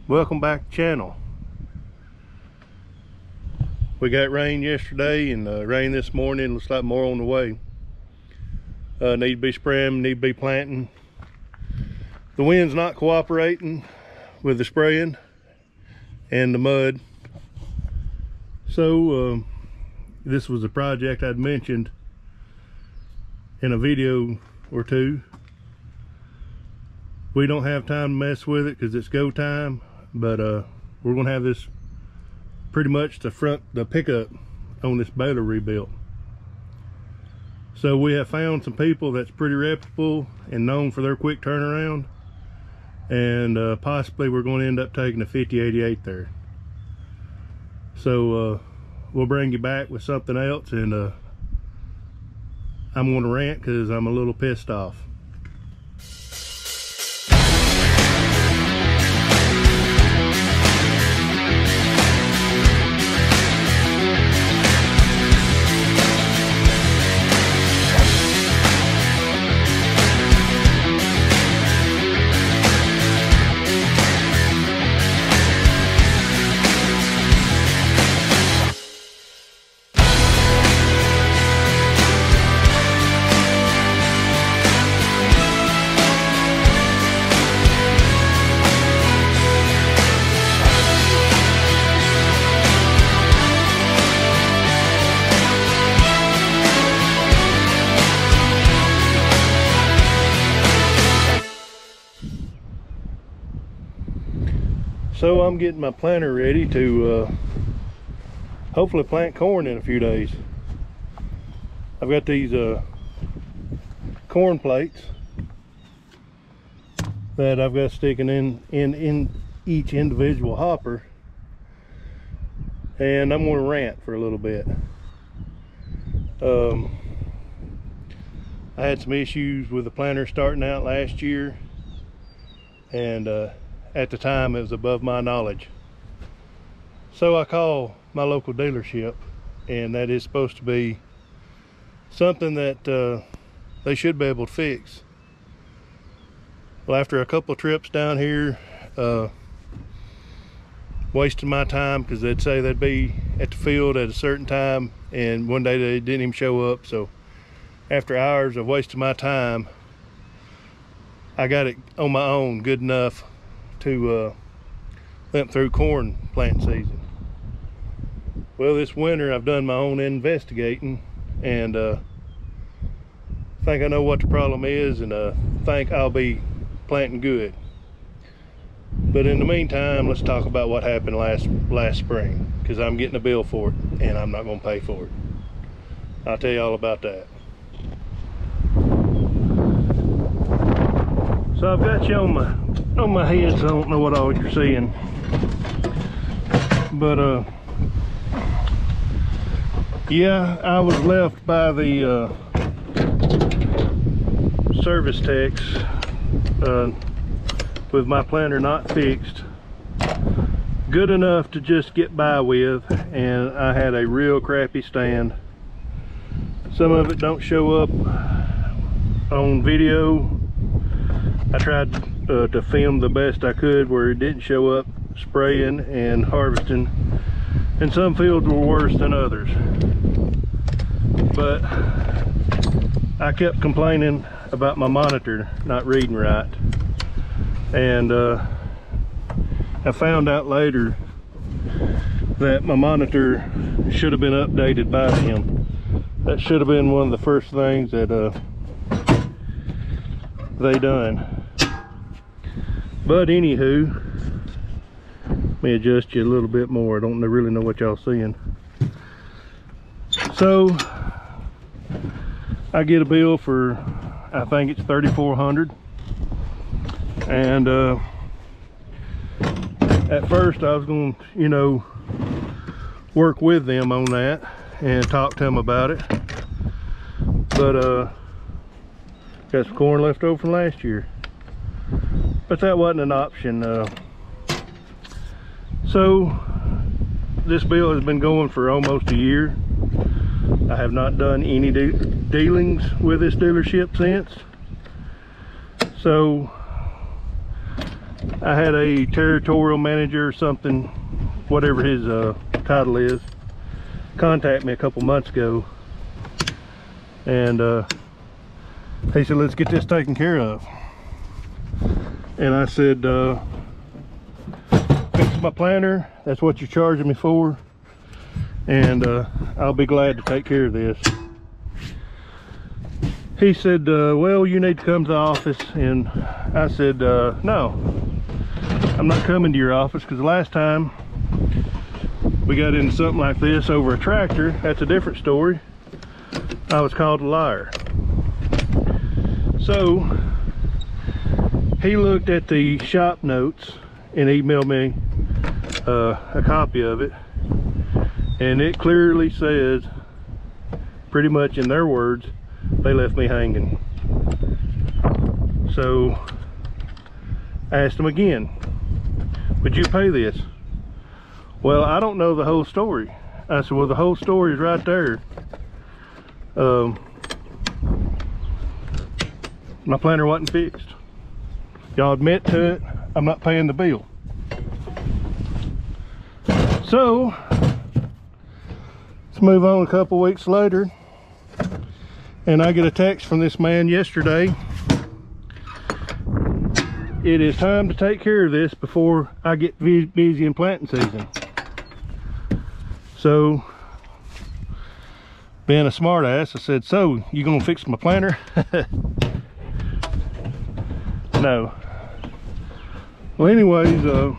Welcome back to the channel. We got rain yesterday and rain this morning. Looks like more on the way. Need to be spraying, need to be planting. The wind's not cooperating with the spraying and the mud. So this was a project I'd mentioned in a video or two. We don't have time to mess with it because it's go time, but we're gonna have this pretty much the pickup on this baler rebuilt. So we have found some people that's pretty reputable and known for their quick turnaround, and possibly we're going to end up taking a 5088 there. So we'll bring you back with something else, and I'm going to rant because I'm a little pissed off. So I'm getting my planter ready to hopefully plant corn in a few days. I've got these corn plates that I've got sticking in each individual hopper, and I'm going to rant for a little bit. I had some issues with the planter starting out last year, and at the time it was above my knowledge. So I called my local dealership, and that is supposed to be something that they should be able to fix. Well, after a couple of trips down here, wasting my time because they'd say they'd be at the field at a certain time, and one day they didn't even show up. So after hours of wasting my time, I got it on my own good enough to limp through corn plant season. Well, this winter I've done my own investigating, and think I know what the problem is, and think I'll be planting good. But in the meantime, let's talk about what happened last spring, because I'm getting a bill for it and I'm not going to pay for it. I'll tell you all about that. So I've got you on my head, so I don't know what all you're seeing, but yeah, I was left by the service techs with my planter not fixed good enough to just get by with, and I had a real crappy stand. Some of it don't show up on video. I tried to film the best I could where it didn't show up spraying and harvesting, and some fields were worse than others. But I kept complaining about my monitor not reading right, and I found out later that my monitor should have been updated by them. That should have been one of the first things that they done. But anywho, let me adjust you a little bit more. I don't really know what y'all seeing. So I get a bill for, I think it's $3,400, and at first I was going to, you know, work with them on that and talk to them about it, but got some corn left over from last year, but that wasn't an option. So this bill has been going for almost a year. I have not done any dealings with this dealership since. So I had a territorial manager or something, whatever his title is, contact me a couple months ago, and he said, let's get this taken care of. And I said, fix my planter, that's what you're charging me for, and I'll be glad to take care of this. He said, well, you need to come to the office. And I said, no, I'm not coming to your office, because the last time we got into something like this over a tractor, that's a different story. I was called a liar. So he looked at the shop notes and emailed me a copy of it, and it clearly says, pretty much in their words, they left me hanging. So I asked them again, would you pay this? Well, I don't know the whole story. I said, well, the whole story is right there. My planter wasn't fixed. Y'all admit to it, I'm not paying the bill. So let's move on. A couple weeks later, and I get a text from this man yesterday. It is time to take care of this before I get busy in planting season. So, being a smart ass, I said, so you gonna fix my planter? No. Well, anyways,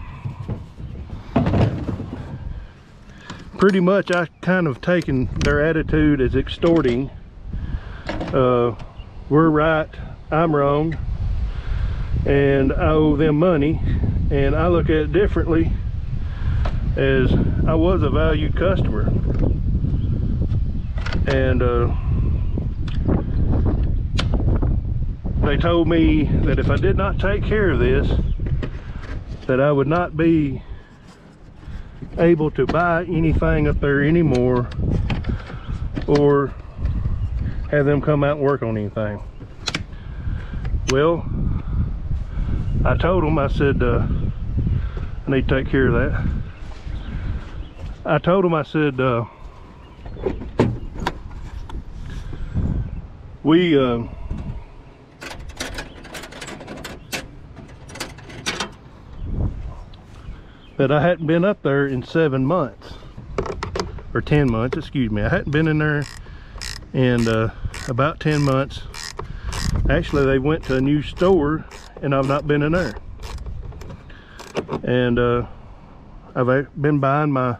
pretty much I kind of taken their attitude as extorting. We're right, I'm wrong, and I owe them money. And I look at it differently, as I was a valued customer, and they told me that if I did not take care of this, that I would not be able to buy anything up there anymore, or have them come out and work on anything. Well, I told them, I said, I need to take care of that. I told them, I said, that I hadn't been up there in 7 months, or 10 months, excuse me. I hadn't been in there in about 10 months. Actually, they went to a new store and I've not been in there. And I've been buying my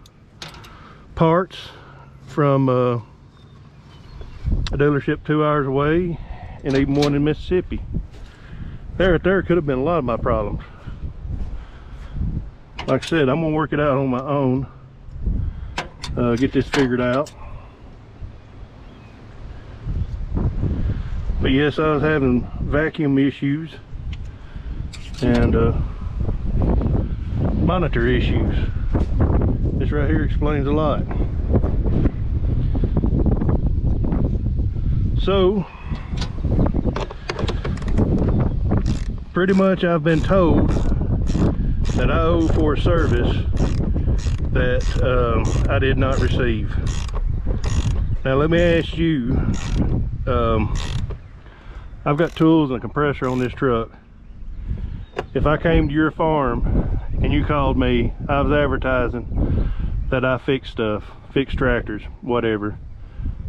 parts from a dealership 2 hours away, and even one in Mississippi. There could have been a lot of my problems. Like I said, I'm gonna work it out on my own, get this figured out. But yes, I was having vacuum issues and monitor issues. This right here explains a lot. So pretty much I've been told that I owe for a service that I did not receive. Now let me ask you, I've got tools and a compressor on this truck. If I came to your farm and you called me, I was advertising that I fix stuff, fix tractors, whatever,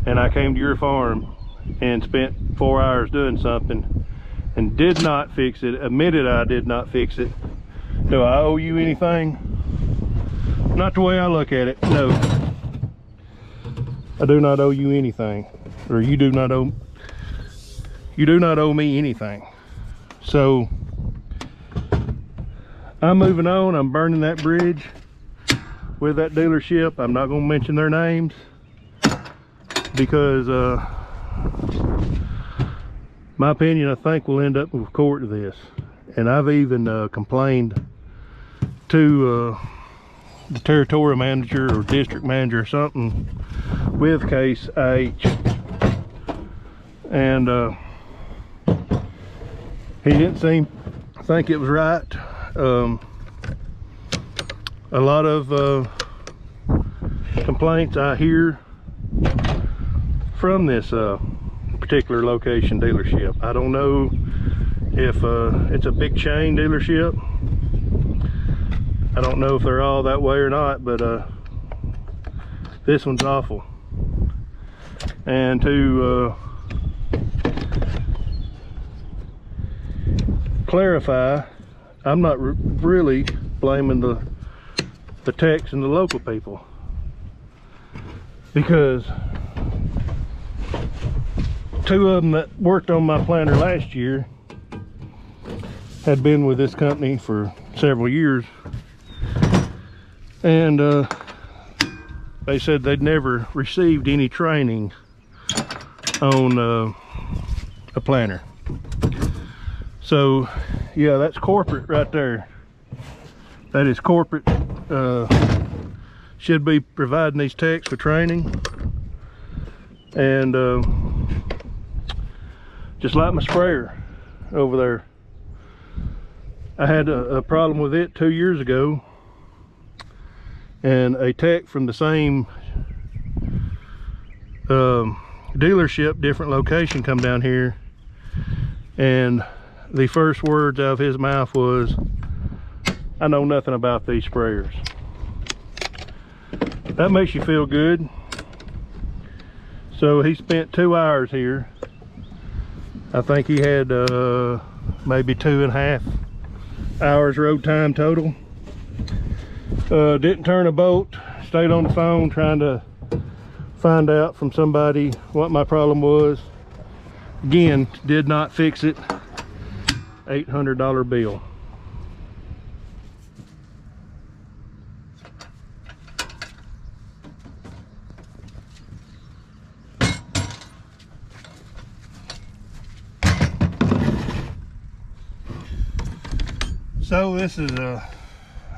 and I came to your farm and spent 4 hours doing something and did not fix it, admitted I did not fix it, do I owe you anything? Not the way I look at it, no. I do not owe you anything, or you do not owe me anything. So I'm moving on. I'm burning that bridge with that dealership. I'm not going to mention their names because my opinion, I think we'll end up with court to this. And I've even complained to the territorial manager or district manager or something with case H, and he didn't seem to think it was right. A lot of complaints I hear from this particular location dealership. I don't know if it's a big chain dealership. I don't know if they're all that way or not, but this one's awful. And to clarify, I'm not really blaming the techs and the local people, because two of them that worked on my planter last year had been with this company for several years, and they said they'd never received any training on a planter. So yeah, that's corporate right there. That is corporate. Should be providing these techs with training. And just like my sprayer over there, I had a problem with it 2 years ago, and a tech from the same dealership, different location, come down here, and the first words out of his mouth was, "I know nothing about these sprayers." That makes you feel good. So he spent 2 hours here. I think he had maybe 2.5 hours road time total. Didn't turn a bolt, stayed on the phone trying to find out from somebody what my problem was. Again, did not fix it. $800 bill. So this is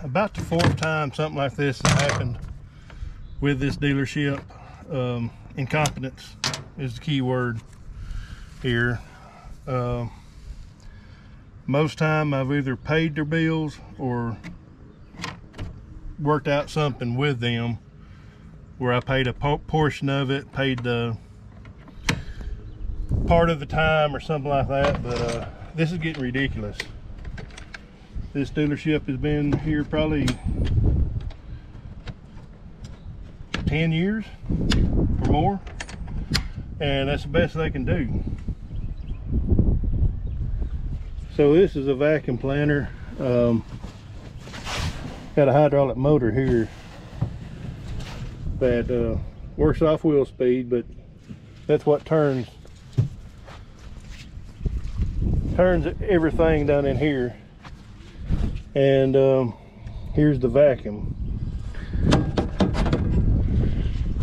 about the 4th time something like this has happened with this dealership. Incompetence is the key word here. Most time I've either paid their bills or worked out something with them where I paid a portion of it, paid the part of the time or something like that. But this is getting ridiculous. This dealership has been here probably 10 years or more, and that's the best they can do. So this is a vacuum planter. Got a hydraulic motor here that works off wheel speed, but that's what turns everything down in here. And here's the vacuum.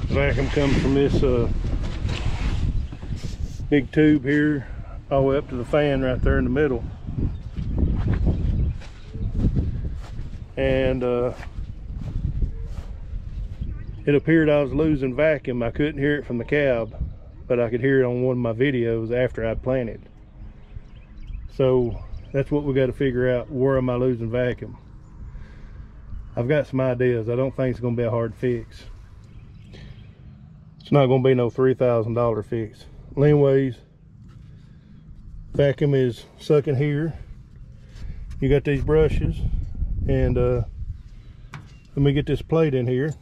The vacuum comes from this big tube here all the way up to the fan right there in the middle. And it appeared I was losing vacuum. I couldn't hear it from the cab, but I could hear it on one of my videos after I'd planted. So that's what we got to figure out. Where am I losing vacuum? I've got some ideas. I don't think it's going to be a hard fix. It's not going to be no $3,000 fix. Well, anyways, vacuum is sucking here. You got these brushes, and let me get this plate in here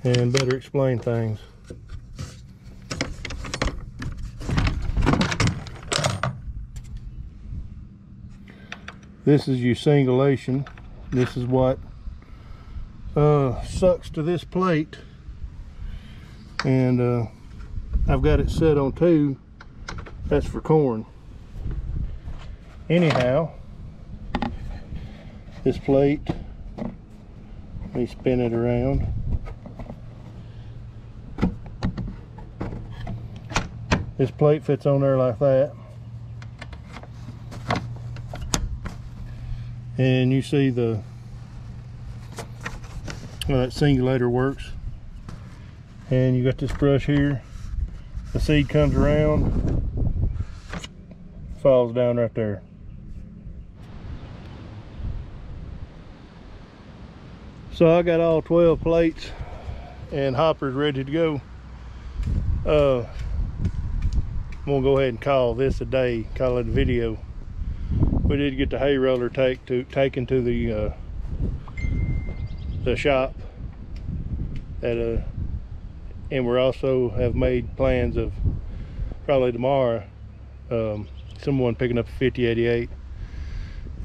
and better explain things. This is your singulation. This is what sucks to this plate, and I've got it set on 2. That's for corn. Anyhow, this plate, let me spin it around. This plate fits on there like that. And you see the how that singulator works. And you got this brush here. The seed comes around, falls down right there. So I got all 12 plates and hoppers ready to go. I'm gonna go ahead and call this a day, call it a video. We did get the hay roller taken to the shop, and we're also have made plans of probably tomorrow someone picking up a 5088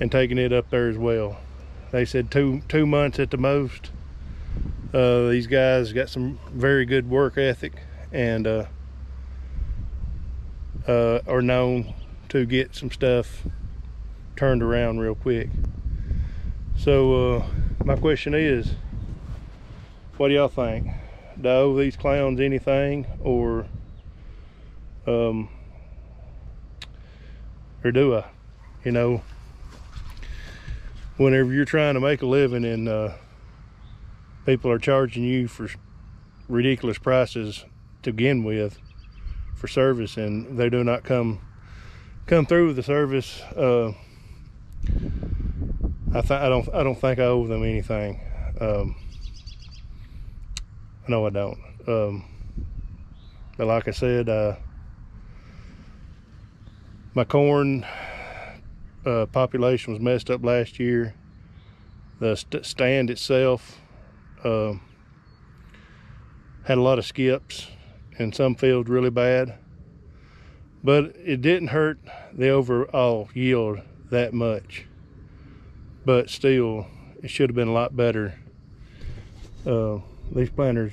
and taking it up there as well. They said two months at the most. These guys got some very good work ethic and are known to get some stuff turned around real quick. So my question is, what do y'all think? Do I owe these clowns anything, or do I? You know, whenever you're trying to make a living and people are charging you for ridiculous prices to begin with for service, and they do not come through with the service, I don't think I owe them anything. No, I don't. But like I said, my corn population was messed up last year. The stand itself had a lot of skips and some fields really bad, but it didn't hurt the overall yield that much. But still, it should have been a lot better. These planters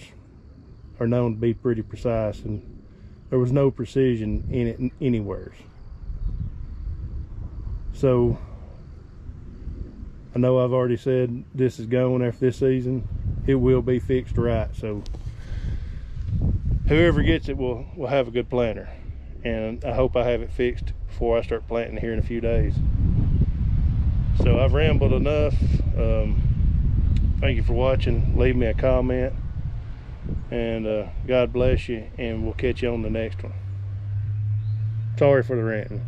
are known to be pretty precise, and there was no precision in it anywhere. So I know I've already said this is going after this season. It will be fixed right, so whoever gets it will have a good planter, and I hope I have it fixed before I start planting here in a few days. So I've rambled enough. Thank you for watching. Leave me a comment, and God bless you, and we'll catch you on the next one. Sorry for the ranting.